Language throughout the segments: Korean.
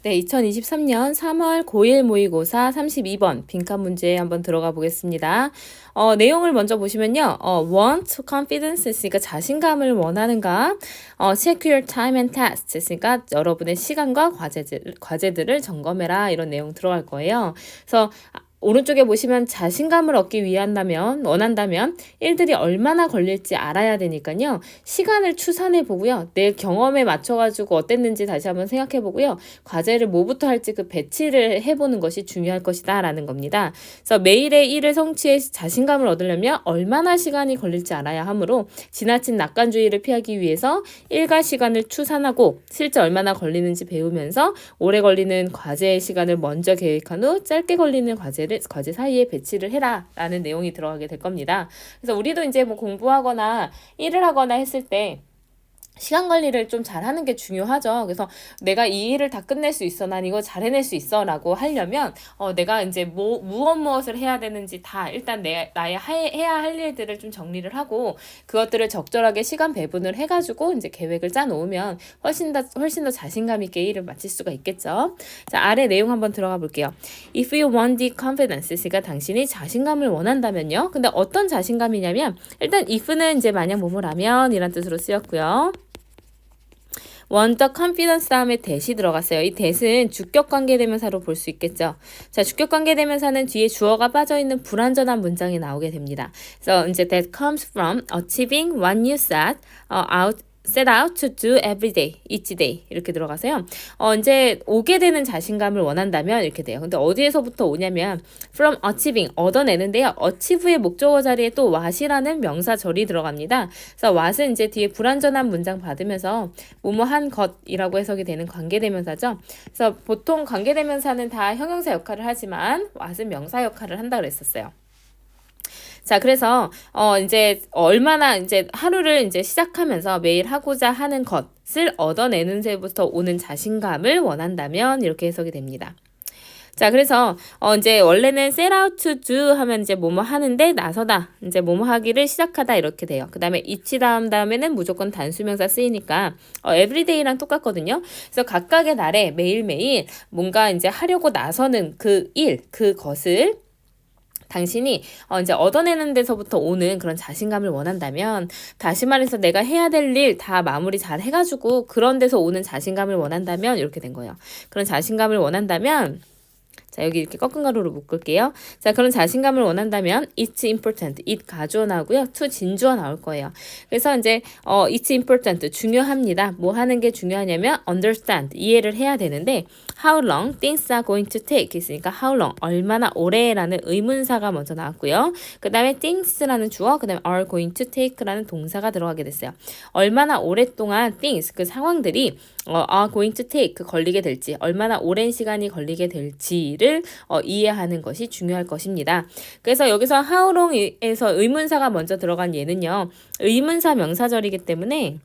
네, 2023년 3월 고1 모의고사 32번 빈칸 문제 한번 들어가 보겠습니다. 내용을 먼저 보시면요. want confidence 했으니까 자신감을 원하는가? check your time and tasks 했으니까 여러분의 시간과 과제들을 점검해라. 이런 내용 들어갈 거예요. 그래서 오른쪽에 보시면 자신감을 얻기 원한다면 일들이 얼마나 걸릴지 알아야 되니까요. 시간을 추산해 보고요. 내 경험에 맞춰가지고 어땠는지 다시 한번 생각해 보고요. 과제를 뭐부터 할지 그 배치를 해보는 것이 중요할 것이다 라는 겁니다. 그래서 매일의 일을 성취해 자신감을 얻으려면 얼마나 시간이 걸릴지 알아야 하므로 지나친 낙관주의를 피하기 위해서 일과 시간을 추산하고 실제 얼마나 걸리는지 배우면서 오래 걸리는 과제의 시간을 먼저 계획한 후 짧게 걸리는 과제 사이에 배치를 해라 라는 내용이 들어가게 될 겁니다. 그래서 우리도 이제 뭐 공부하거나 일을 하거나 했을 때 시간 관리를 좀 잘하는 게 중요하죠. 그래서 내가 이 일을 다 끝낼 수 있어, 난 이거 잘 해낼 수 있어 라고 하려면 내가 이제 무엇을 해야 되는지 다 일단 나의 해야 할 일들을 좀 정리를 하고 그것들을 적절하게 시간 배분을 해가지고 이제 계획을 짜 놓으면 훨씬 더 자신감 있게 일을 마칠 수가 있겠죠. 자, 아래 내용 한번 들어가 볼게요. If you want the confidence, 그러니까 당신이 자신감을 원한다면요. 근데 어떤 자신감이냐면 일단 if는 이제 만약 뭐뭐라면 이란 뜻으로 쓰였고요. want the confidence 다음에 that이 들어갔어요. 이 that은 주격 관계대명사로 볼 수 있겠죠. 자, 주격 관계대명사는 뒤에 주어가 빠져있는 불완전한 문장이 나오게 됩니다. 그래서 이제 that comes from achieving what you set out to do every day, each day 이렇게 들어가서요. 이제 오게 되는 자신감을 원한다면 이렇게 돼요. 근데 어디에서부터 오냐면 from achieving 얻어내는데요. achieve의 목적어 자리에 또 what이라는 명사절이 들어갑니다. 그래서 what은 이제 뒤에 불완전한 문장 받으면서 뭐뭐한 것이라고 해석이 되는 관계대명사죠. 그래서 보통 관계대명사는 다 형용사 역할을 하지만 what은 명사 역할을 한다 그랬었어요. 자, 그래서 이제 얼마나 이제 하루를 이제 시작하면서 매일 하고자 하는 것을 얻어내는 데부터 오는 자신감을 원한다면 이렇게 해석이 됩니다. 자, 그래서 이제 원래는 set out to do 하면 이제 뭐뭐 하는데 나서다. 이제 뭐뭐 하기를 시작하다 이렇게 돼요. 그다음에 each 다음에는 무조건 단수명사 쓰이니까 everyday랑 똑같거든요. 그래서 각각의 날에 매일매일 뭔가 이제 하려고 나서는 그것을 당신이 이제 얻어내는 데서부터 오는 그런 자신감을 원한다면 다시 말해서 내가 해야 될 일 다 마무리 잘 해가지고 그런 데서 오는 자신감을 원한다면 이렇게 된 거예요. 그런 자신감을 원한다면 자, 여기 이렇게 꺾은 가로로 묶을게요. 자, 그런 자신감을 원한다면 it's important, it 가주어 나오고요. to 진주어 나올 거예요. 그래서 이제 it's important, 중요합니다. 뭐 하는 게 중요하냐면 understand, 이해를 해야 되는데 how long things are going to take 있으니까 how long, 얼마나 오래라는 의문사가 먼저 나왔고요. 그 다음에 things라는 주어, 그 다음에 are going to take라는 동사가 들어가게 됐어요. 얼마나 오랫동안 things, 그 상황들이 are going to take, 걸리게 될지, 얼마나 오랜 시간이 걸리게 될지를 이해하는 것이 중요할 것입니다. 그래서 여기서 how long에서 의문사가 먼저 들어간 얘는요. 의문사 명사절이기 때문에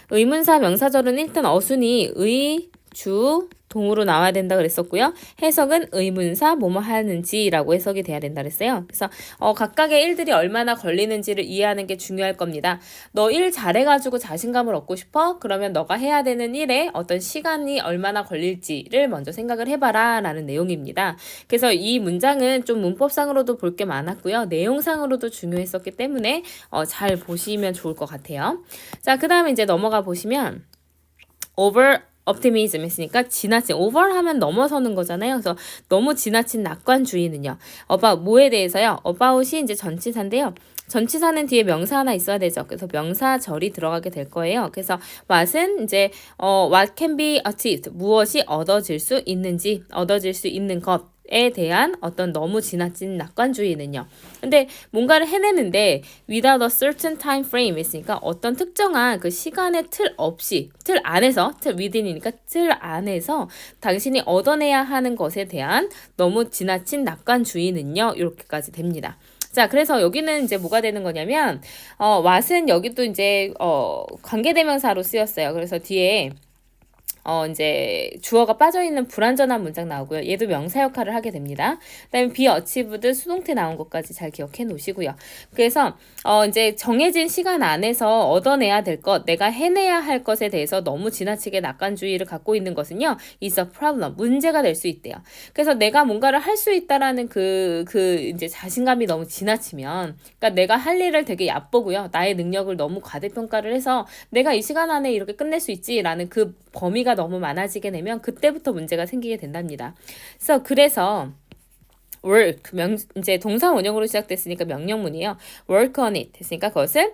의문사 명사절은 일단 어순이 의, 주, 동으로 나와야 된다 그랬었고요. 해석은 의문사 뭐뭐 하는지라고 해석이 돼야 된다 그랬어요. 그래서 각각의 일들이 얼마나 걸리는지를 이해하는 게 중요할 겁니다. 너 일 잘해가지고 자신감을 얻고 싶어? 그러면 너가 해야 되는 일에 어떤 시간이 얼마나 걸릴지를 먼저 생각을 해봐라 라는 내용입니다. 그래서 이 문장은 좀 문법상으로도 볼 게 많았고요. 내용상으로도 중요했었기 때문에 잘 보시면 좋을 것 같아요. 자, 그 다음에 이제 넘어가 보시면 optimism 했으니까 지나친, over 하면 넘어서는 거잖아요. 그래서 너무 지나친 낙관주의는요. about 뭐에 대해서요? about이 이제 전치사인데요. 전치사는 뒤에 명사 하나 있어야 되죠. 그래서 명사절이 들어가게 될 거예요. 그래서 what은 이제 what can be achieved, 무엇이 얻어질 수 있는지, 얻어질 수 있는 것에 대한 어떤 너무 지나친 낙관주의는요. 근데 뭔가를 해내는데 without a certain time frame 있으니까 어떤 특정한 그 시간의 틀 없이, 틀 안에서, within이니까 틀 안에서 당신이 얻어내야 하는 것에 대한 너무 지나친 낙관주의는요. 이렇게까지 됩니다. 자, 그래서 여기는 이제 뭐가 되는 거냐면 what은 여기도 이제 관계대명사로 쓰였어요. 그래서 뒤에 이제 주어가 빠져있는 불완전한 문장 나오고요. 얘도 명사 역할을 하게 됩니다. 그다음에 be achieved 수동태 나온 것까지 잘 기억해 놓으시고요. 그래서 이제 정해진 시간 안에서 얻어내야 될 것, 내가 해내야 할 것에 대해서 너무 지나치게 낙관주의를 갖고 있는 것은요, is a problem, 문제가 될 수 있대요. 그래서 내가 뭔가를 할 수 있다라는 이제 자신감이 너무 지나치면, 그러니까 내가 할 일을 되게 얕보고요, 나의 능력을 너무 과대평가를 해서 내가 이 시간 안에 이렇게 끝낼 수 있지라는 그 범위가 너무 많아지게 되면 그때부터 문제가 생기게 된답니다. 그래서 work 이제 동사 원형으로 시작됐으니까 명령문이에요. work on it 했으니까 그것을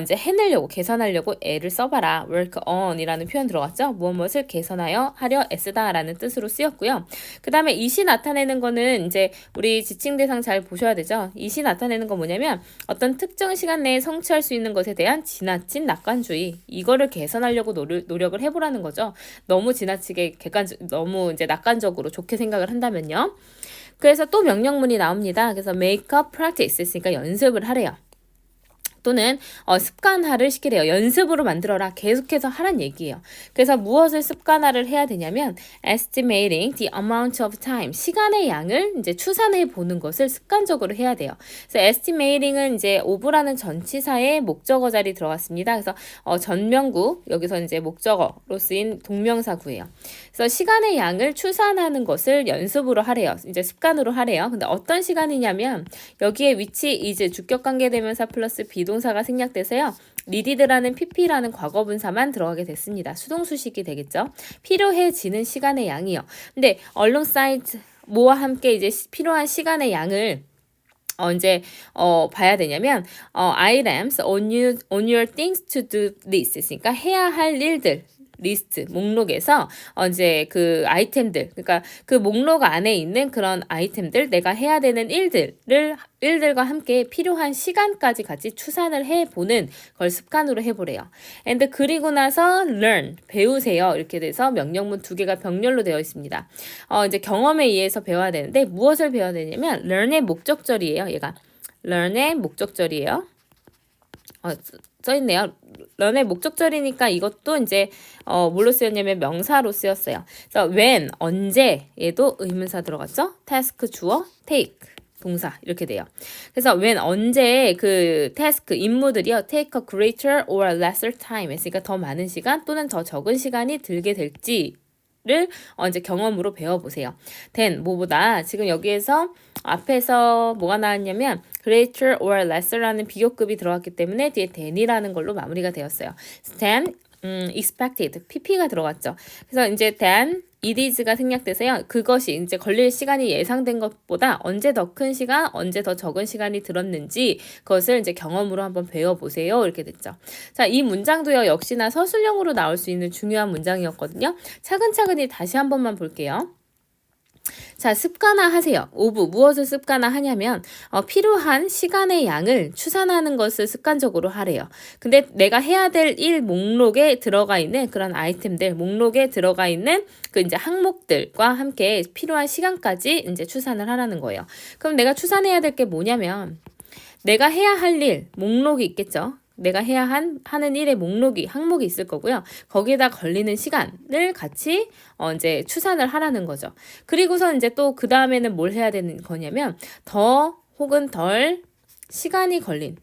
이제 해내려고 개선하려고 애를 써봐라. work on이라는 표현 들어갔죠. 무엇을 개선하여 하려 애쓰다라는 뜻으로 쓰였고요. 그 다음에 it이 나타내는 거는 이제 우리 지칭 대상 잘 보셔야 되죠. it이 나타내는 건 뭐냐면 어떤 특정 시간 내에 성취할 수 있는 것에 대한 지나친 낙관주의, 이거를 개선하려고 노력을 해보라는 거죠. 너무 지나치게 너무 이제 낙관적으로 좋게 생각을 한다면요. 그래서 또 명령문이 나옵니다. 그래서 make a practice 했으니까 연습을 하래요. 또는 습관화를 시키래요. 연습으로 만들어라. 계속해서 하란 얘기예요. 그래서 무엇을 습관화를 해야 되냐면 estimating the amount of time, 시간의 양을 이제 추산해 보는 것을 습관적으로 해야 돼요. 그래서 estimating은 이제 of라는 전치사의 목적어 자리 들어갔습니다. 그래서 전명구, 여기서 이제 목적어로 쓰인 동명사구예요. 그래서 시간의 양을 추산하는 것을 연습으로 하래요. 이제 습관으로 하래요. 근데 어떤 시간이냐면 여기에 위치 is 주격관계대명사 플러스 비동사가 생략돼서요. needed라는 pp라는 과거분사만 들어가게 됐습니다. 수동수식이 되겠죠. 필요해지는 시간의 양이요. 근데 alongside 뭐와 함께 이제 필요한 시간의 양을 이제 봐야 되냐면 items on your things to do list, 그러니까 해야 할 일들 리스트, 목록에서 이제 그 아이템들, 그러니까 그 목록 안에 있는 그런 아이템들, 내가 해야 되는 일들과 함께 필요한 시간까지 같이 추산을 해보는 걸 습관으로 해보래요. and 그리고 나서 learn, 배우세요. 이렇게 돼서 명령문 두 개가 병렬로 되어 있습니다. 이제 경험에 의해서 배워야 되는데 무엇을 배워야 되냐면 learn의 목적절이에요. 얘가 learn의 목적절이에요. 써있네요. learn의 목적절이니까 이것도 이제 뭘로 쓰였냐면 명사로 쓰였어요. 그래서 when, 언제, 얘도 의문사 들어갔죠? task, 주어, take, 동사 이렇게 돼요. 그래서 when, 언제 그 task, 임무들이요, take a greater or lesser time 했으니까 더 많은 시간 또는 더 적은 시간이 들게 될지 를 이제 경험으로 배워보세요. then, 뭐보다 지금 여기에서 앞에서 뭐가 나왔냐면 greater or lesser라는 비교급이 들어갔기 때문에 뒤에 than이라는 걸로 마무리가 되었어요. than, expected, pp가 들어갔죠. 그래서 이제 than, it is가 생략돼서요. 그것이 이제 걸릴 시간이 예상된 것보다 언제 더 큰 시간, 언제 더 적은 시간이 들었는지 그것을 이제 경험으로 한번 배워보세요. 이렇게 됐죠. 자, 이 문장도요. 역시나 서술형으로 나올 수 있는 중요한 문장이었거든요. 차근차근히 다시 한 번만 볼게요. 자, 습관화 하세요. 오브, 무엇을 습관화 하냐면 필요한 시간의 양을 추산하는 것을 습관적으로 하래요. 근데 내가 해야 될 일 목록에 들어가 있는 그런 아이템들, 목록에 들어가 있는 그 이제 항목들과 함께 필요한 시간까지 이제 추산을 하라는 거예요. 그럼 내가 추산해야 될 게 뭐냐면 내가 해야 할 일 목록이 있겠죠. 내가 해야 하는 일의 항목이 있을 거고요. 거기에다 걸리는 시간을 같이 이제 추산을 하라는 거죠. 그리고서 이제 또 그 다음에는 뭘 해야 되는 거냐면 더 혹은 덜 시간이 걸린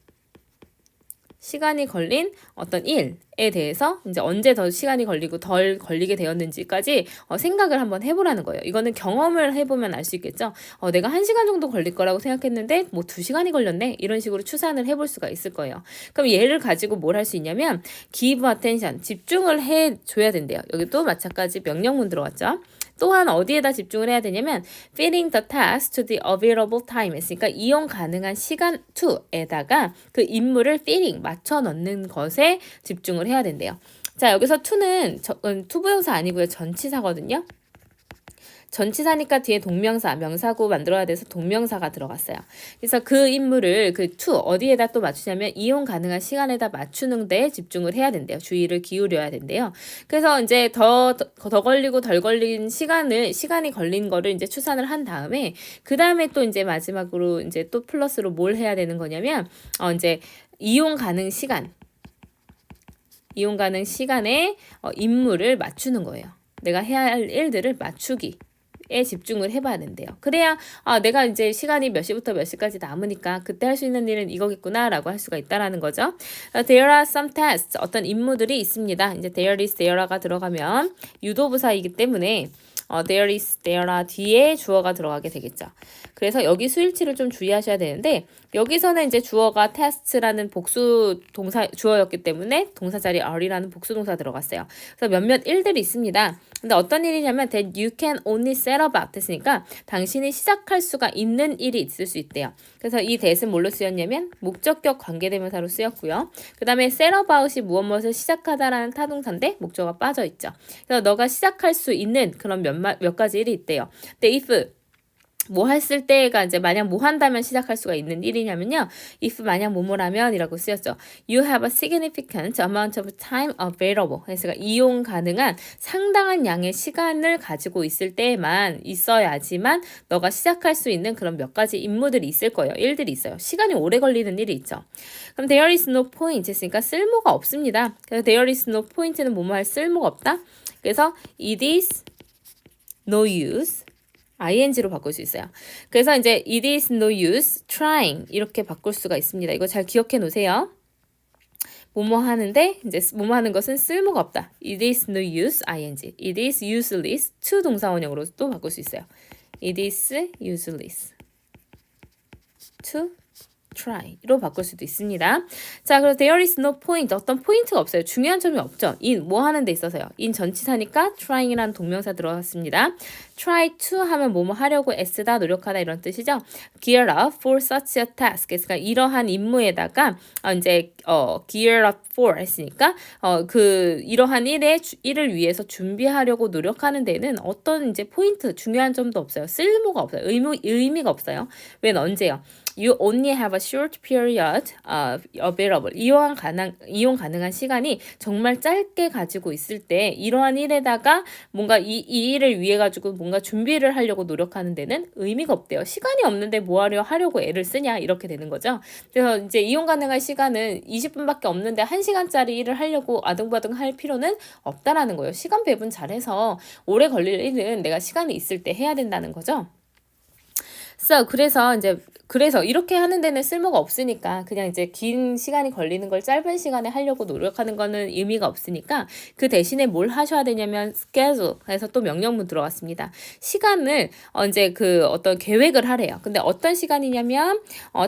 어떤 일에 대해서 이제 언제 더 시간이 걸리고 덜 걸리게 되었는지까지 생각을 한번 해보라는 거예요. 이거는 경험을 해보면 알 수 있겠죠. 내가 1시간 정도 걸릴 거라고 생각했는데 뭐 2시간이 걸렸네. 이런 식으로 추산을 해볼 수가 있을 거예요. 그럼 얘를 가지고 뭘 할 수 있냐면 give attention, 집중을 해줘야 된대요. 여기 또 마찬가지 명령문 들어왔죠. 또한 어디에다 집중을 해야 되냐면 fitting the task to the available time 했으니까 이용 가능한 시간 to에다가 그 임무를 fitting 맞춰 넣는 것에 집중을 해야 된대요. 자, 여기서 to는 투부정사 아니고요. 전치사거든요. 전치사니까 뒤에 동명사, 명사구 만들어야 돼서 동명사가 들어갔어요. 그래서 그 임무를 그 to 어디에다 또 맞추냐면 이용 가능한 시간에다 맞추는 데 집중을 해야 된대요. 주의를 기울여야 된대요. 그래서 이제 더 걸리고 덜 걸린 시간이 걸린 거를 이제 추산을 한 다음에 그 다음에 또 이제 마지막으로 이제 또 플러스로 뭘 해야 되는 거냐면 이제 이용 가능 시간에 임무를 맞추는 거예요. 내가 해야 할 일들을 맞추기 에 집중을 해봐야 된대요. 그래야 내가 이제 시간이 몇 시부터 몇 시까지 남으니까 그때 할 수 있는 일은 이거겠구나 라고 할 수가 있다라는 거죠. There are some tasks. 어떤 임무들이 있습니다. 이제 there is, there가 들어가면 유도부사이기 때문에 there is, there are 뒤에 주어가 들어가게 되겠죠. 그래서 여기 수일치를 좀 주의하셔야 되는데 여기서는 이제 주어가 test라는 복수 동사 주어였기 때문에 동사 자리에 are이라는 복수 동사 들어갔어요. 그래서 몇몇 일들이 있습니다. 근데 어떤 일이냐면 that you can only set about 했으니까 당신이 시작할 수가 있는 일이 있을 수 있대요. 그래서 이 that은 뭘로 쓰였냐면 목적격 관계대명사로 쓰였고요. 그 다음에 set about이 무엇을 시작하다라는 타동사인데 목적어가 빠져 있죠. 그래서 너가 시작할 수 있는 그런 몇 가지 일이 있대요. 근데 if 뭐 했을 때가 이제 만약 뭐 한다면 시작할 수가 있는 일이냐면요. if 만약 뭐뭐라면 이라고 쓰였죠. You have a significant amount of time available. 그래서 이용 가능한 상당한 양의 시간을 가지고 있을 때만 있어야지만 너가 시작할 수 있는 그런 몇 가지 임무들이 있을 거예요. 일들이 있어요. 시간이 오래 걸리는 일이 있죠. 그럼 there is no point 했으니까 쓸모가 없습니다. 그래서 there is no point는 뭐뭐 할 쓸모가 없다. 그래서 it is no use ing로 바꿀 수 있어요. 그래서 이제 it is no use trying 이렇게 바꿀 수가 있습니다. 이거 잘 기억해 놓으세요. 뭐뭐 하는데 이제 뭐뭐 하는 것은 쓸모가 없다. It is no use ing. It is useless to 동사원형으로 또 바꿀 수 있어요. It is useless to try로 바꿀 수도 있습니다. 자, 그래서 there is no point. 어떤 포인트가 없어요. 중요한 점이 없죠. in 뭐 하는 데 있어서요. in 전치사니까 trying이라는 동명사 들어갔습니다. try to 하면 뭐뭐 하려고 애쓰다, 노력하다 이런 뜻이죠. gear up for such a task. 그러니까 이러한 임무에다가 이제 gear up for 했으니까 이러한 일을 위해서 준비하려고 노력하는 데는 어떤 이제 포인트, 중요한 점도 없어요. 쓸모가 없어요. 의미가 없어요. 왜 언제요? You only have a short period available. 이용 가능한 시간이 정말 짧게 가지고 있을 때 이러한 일에다가 뭔가 이 일을 위해 가지고 뭔가 준비를 하려고 노력하는 데는 의미가 없대요. 시간이 없는데 뭐 하려고 애를 쓰냐 이렇게 되는 거죠. 그래서 이제 이용 가능한 시간은 20분밖에 없는데 1시간짜리 일을 하려고 아등바등 할 필요는 없다라는 거예요. 시간 배분 잘해서 오래 걸릴 일은 내가 시간이 있을 때 해야 된다는 거죠. 그래서 이렇게 하는 데는 쓸모가 없으니까 그냥 이제 긴 시간이 걸리는 걸 짧은 시간에 하려고 노력하는 거는 의미가 없으니까 그 대신에 뭘 하셔야 되냐면 schedule 해서 또 명령문 들어갔습니다. 시간을 이제 어떤 계획을 하래요. 근데 어떤 시간이냐면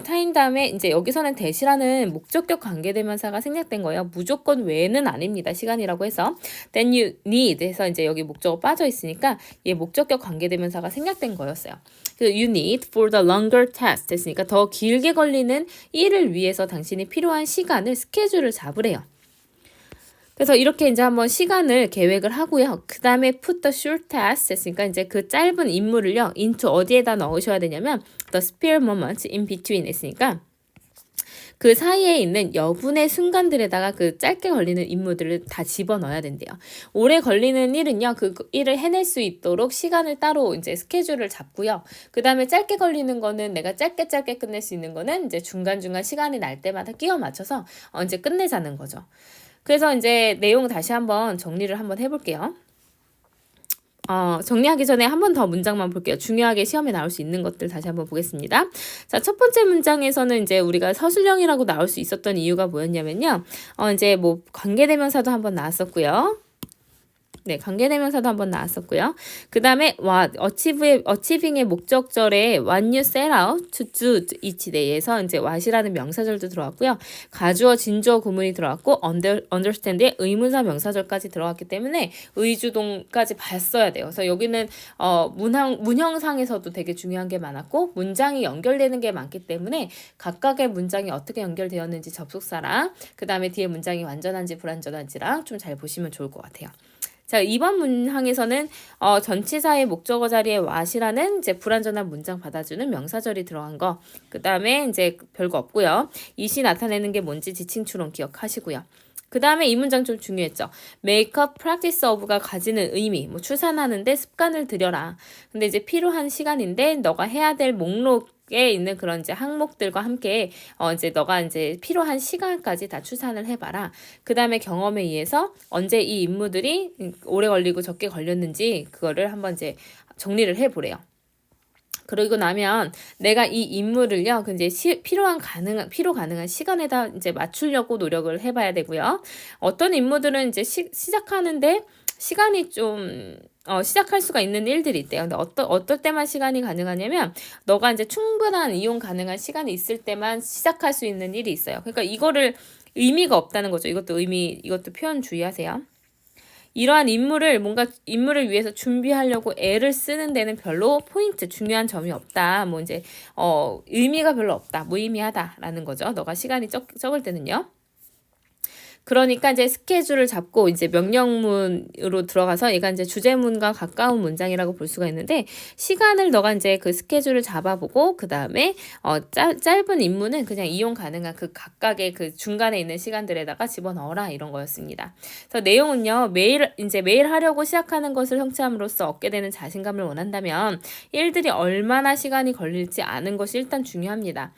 타임 다음에 이제 여기서는 대시라는 목적격 관계대명사가 생략된 거예요. 무조건 외는 아닙니다. 시간이라고 해서 then you need 해서 이제 여기 목적어 빠져 있으니까 얘 목적격 관계대명사가 생략된 거였어요. 그래서 you need for the longer test 했으니까 더 길게 걸리는 일을 위해서 당신이 필요한 시간을 스케줄을 잡으래요. 그래서 이렇게 이제 한번 시간을 계획을 하고요. 그 다음에 put the short task 했으니까 이제 그 짧은 임무를요. into 어디에다 넣으셔야 되냐면 the spare moment in between 했으니까 그 사이에 있는 여분의 순간들에다가 그 짧게 걸리는 임무들을 다 집어넣어야 된대요. 오래 걸리는 일은요, 그 일을 해낼 수 있도록 시간을 따로 이제 스케줄을 잡고요. 그 다음에 짧게 걸리는 거는 내가 짧게 끝낼 수 있는 거는 이제 중간중간 시간이 날 때마다 끼워 맞춰서 이제 끝내자는 거죠. 그래서 이제 내용 다시 한번 정리를 한번 해볼게요. 정리하기 전에 한 번 더 문장만 볼게요. 중요하게 시험에 나올 수 있는 것들 다시 한번 보겠습니다. 자, 첫 번째 문장에서는 이제 우리가 서술형이라고 나올 수 있었던 이유가 뭐였냐면요. 이제 뭐 관계대명사도 한번 나왔었고요. 네, 관계대명사도 한번 나왔었고요. 그 다음에 achieving의 목적절에 when you set out to do each day에서 이제 what이라는 명사절도 들어왔고요. 가주어, 진주어 구문이 들어왔고 understand의 의문사 명사절까지 들어왔기 때문에 의주동까지 봤어야 돼요. 그래서 여기는 문형상에서도 되게 중요한 게 많았고 문장이 연결되는 게 많기 때문에 각각의 문장이 어떻게 연결되었는지 접속사랑 그 다음에 뒤에 문장이 완전한지 불완전한지랑 좀 잘 보시면 좋을 것 같아요. 자, 이번 문항에서는 전치사의 목적어 자리에 what이라는 이제 불완전한 문장 받아주는 명사절이 들어간 거. 그 다음에 이제 별거 없고요. 이시 나타내는 게 뭔지 지칭 추론 기억하시고요. 그 다음에 이 문장 좀 중요했죠. make a practice of가 가지는 의미, 뭐 추산하는데 습관을 들여라. 근데 이제 필요한 시간인데 너가 해야 될 목록 에 있는 그런 이제 항목들과 함께 이제 너가 이제 필요한 시간까지 다 추산을 해봐라. 그 다음에 경험에 의해서 언제 이 임무들이 오래 걸리고 적게 걸렸는지 그거를 한번 이제 정리를 해보래요. 그러고 나면 내가 이 임무를요, 이제 필요 가능한 시간에다 이제 맞추려고 노력을 해봐야 되고요. 어떤 임무들은 이제 시작하는데 시간이 좀 시작할 수가 있는 일들이 있대요. 근데 어떨 때만 시간이 가능하냐면 너가 이제 충분한 이용 가능한 시간이 있을 때만 시작할 수 있는 일이 있어요. 그러니까 이거를 의미가 없다는 거죠. 이것도 표현 주의하세요. 이러한 임무를 위해서 준비하려고 애를 쓰는 데는 별로 중요한 점이 없다. 뭐 이제 의미가 별로 없다. 무의미하다라는 거죠. 너가 시간이 적을 때는요. 그러니까 이제 스케줄을 잡고 이제 명령문으로 들어가서 얘가 이제 주제문과 가까운 문장이라고 볼 수가 있는데, 시간을 너가 이제 그 스케줄을 잡아보고 그 다음에 짧은 임무는 그냥 이용 가능한 그 각각의 그 중간에 있는 시간들에다가 집어넣어라, 이런 거였습니다. 그래서 내용은요, 매일 하려고 시작하는 것을 성취함으로써 얻게 되는 자신감을 원한다면 일들이 얼마나 시간이 걸릴지 아는 것이 일단 중요합니다.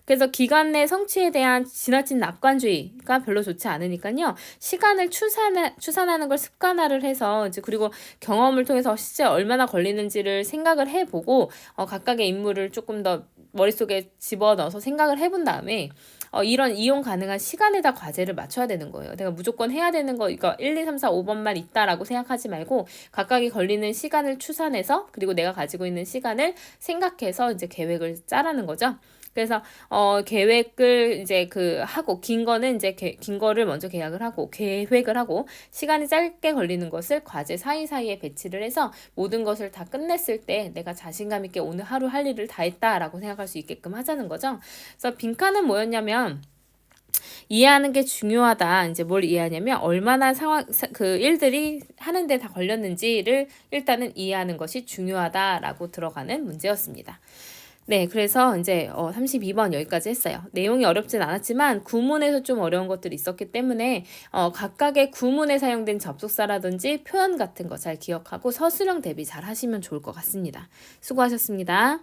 그래서 기간 내 성취에 대한 지나친 낙관주의가 별로 좋지 않으니까요. 시간을 추산하는 걸 습관화를 해서 이제 그리고 경험을 통해서 실제 얼마나 걸리는지를 생각을 해보고 각각의 임무를 조금 더 머릿속에 집어넣어서 생각을 해본 다음에 이런 이용 가능한 시간에다 과제를 맞춰야 되는 거예요. 내가 무조건 해야 되는 거 이거 1, 2, 3, 4, 5번만 있다라고 생각하지 말고 각각이 걸리는 시간을 추산해서 그리고 내가 가지고 있는 시간을 생각해서 이제 계획을 짜라는 거죠. 그래서 계획을 이제 하고 긴 거는 이제 긴 거를 먼저 계획을 하고 시간이 짧게 걸리는 것을 과제 사이사이에 배치를 해서 모든 것을 다 끝냈을 때 내가 자신감 있게 오늘 하루 할 일을 다 했다라고 생각할 수 있게끔 하자는 거죠. 그래서 빈칸은 뭐였냐면 이해하는 게 중요하다. 이제 뭘 이해하냐면 얼마나 일들이 하는데 다 걸렸는지를 일단은 이해하는 것이 중요하다라고 들어가는 문제였습니다. 네, 그래서 이제 32번 여기까지 했어요. 내용이 어렵진 않았지만 구문에서 좀 어려운 것들이 있었기 때문에 각각의 구문에 사용된 접속사라든지 표현 같은 거 잘 기억하고 서술형 대비 잘 하시면 좋을 것 같습니다. 수고하셨습니다.